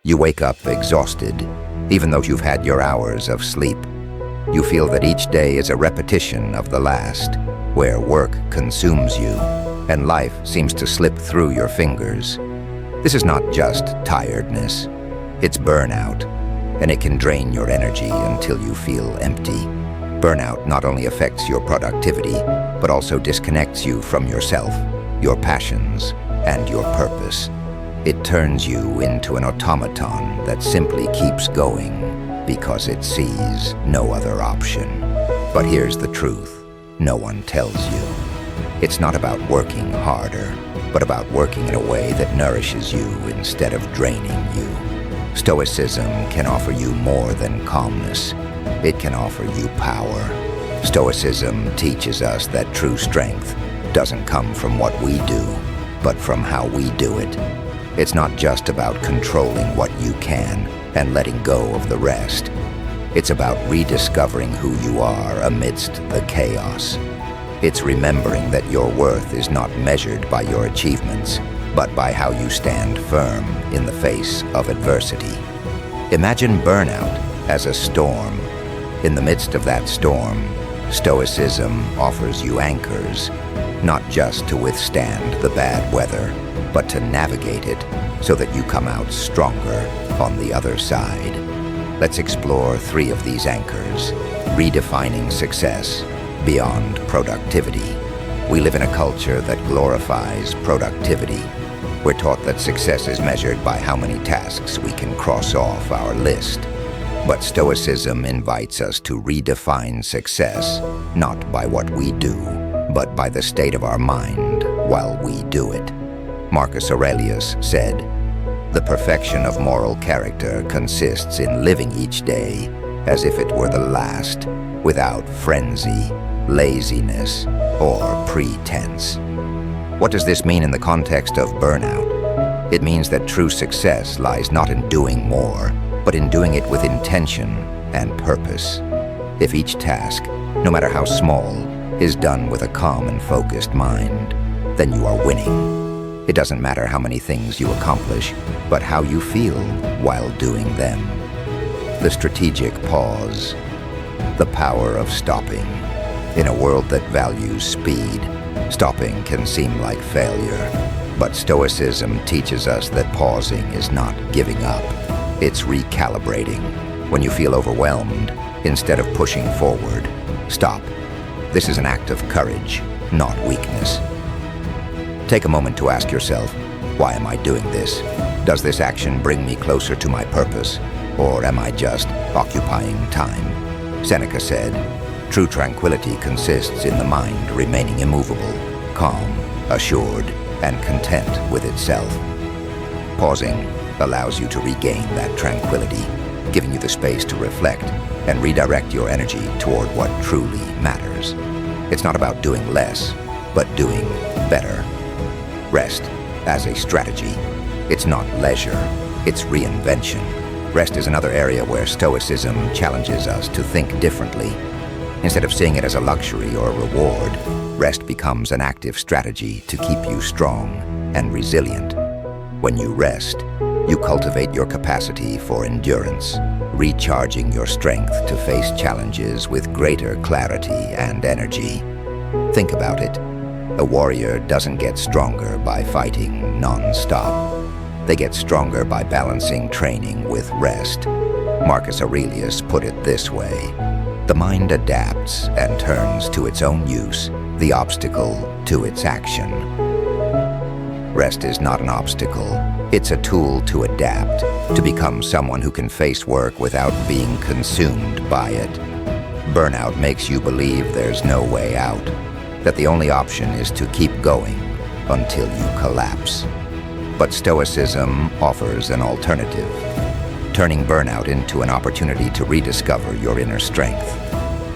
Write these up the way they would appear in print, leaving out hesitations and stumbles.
You wake up exhausted, even though you've had your hours of sleep. You feel that each day is a repetition of the last, where work consumes you, and life seems to slip through your fingers. This is not just tiredness, it's burnout, and it can drain your energy until you feel empty. Burnout not only affects your productivity, but also disconnects you from yourself, your passions, and your purpose. It turns you into an automaton that simply keeps going because it sees no other option. But here's the truth no one tells you. It's not about working harder, but about working in a way that nourishes you instead of draining you. Stoicism can offer you more than calmness. It can offer you power. Stoicism teaches us that true strength doesn't come from what we do, but from how we do it. It's not just about controlling what you can and letting go of the rest. It's about rediscovering who you are amidst the chaos. It's remembering that your worth is not measured by your achievements, but by how you stand firm in the face of adversity. Imagine burnout as a storm. In the midst of that storm, Stoicism offers you anchors, not just to withstand the bad weather, but to navigate it so that you come out stronger on the other side. Let's explore 3 of these anchors. Redefining success beyond productivity. We live in a culture that glorifies productivity. We're taught that success is measured by how many tasks we can cross off our list. But Stoicism invites us to redefine success, not by what we do, but by the state of our mind while we do it. Marcus Aurelius said, "The perfection of moral character consists in living each day as if it were the last, without frenzy, laziness, or pretense." What does this mean in the context of burnout? It means that true success lies not in doing more, but in doing it with intention and purpose. If each task, no matter how small, is done with a calm and focused mind, then you are winning. It doesn't matter how many things you accomplish, but how you feel while doing them. The strategic pause. The power of stopping. In a world that values speed, stopping can seem like failure. But Stoicism teaches us that pausing is not giving up. It's recalibrating. When you feel overwhelmed, instead of pushing forward, stop. This is an act of courage, not weakness. Take a moment to ask yourself, why am I doing this? Does this action bring me closer to my purpose? Or am I just occupying time? Seneca said, "True tranquility consists in the mind remaining immovable, calm, assured, and content with itself." Pausing allows you to regain that tranquility, giving you the space to reflect and redirect your energy toward what truly matters. It's not about doing less, but doing better. Rest as a strategy. It's not leisure, it's reinvention. Rest is another area where Stoicism challenges us to think differently. Instead of seeing it as a luxury or a reward, rest becomes an active strategy to keep you strong and resilient. When you rest, you cultivate your capacity for endurance, recharging your strength to face challenges with greater clarity and energy. Think about it. A warrior doesn't get stronger by fighting non-stop. They get stronger by balancing training with rest. Marcus Aurelius put it this way: "The mind adapts and turns to its own use, the obstacle to its action." Rest is not an obstacle. It's a tool to adapt, to become someone who can face work without being consumed by it. Burnout makes you believe there's no way out, that the only option is to keep going until you collapse. But Stoicism offers an alternative, turning burnout into an opportunity to rediscover your inner strength.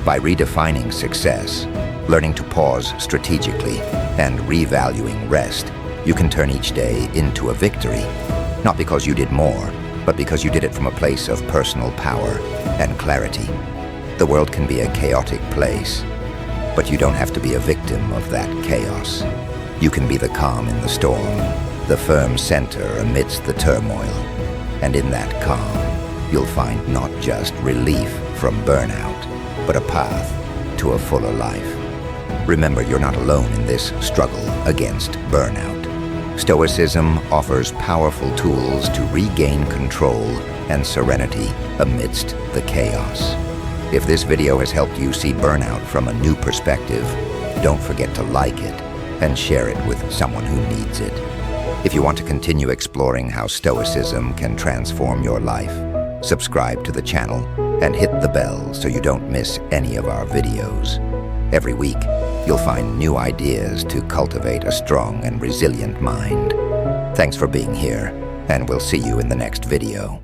By redefining success, learning to pause strategically, and revaluing rest, you can turn each day into a victory, not because you did more, but because you did it from a place of personal power and clarity. The world can be a chaotic place, but you don't have to be a victim of that chaos. You can be the calm in the storm, the firm center amidst the turmoil. And in that calm, you'll find not just relief from burnout, but a path to a fuller life. Remember, you're not alone in this struggle against burnout. Stoicism offers powerful tools to regain control and serenity amidst the chaos. If this video has helped you see burnout from a new perspective, don't forget to like it and share it with someone who needs it. If you want to continue exploring how Stoicism can transform your life, subscribe to the channel and hit the bell so you don't miss any of our videos. Every week, you'll find new ideas to cultivate a strong and resilient mind. Thanks for being here, and we'll see you in the next video.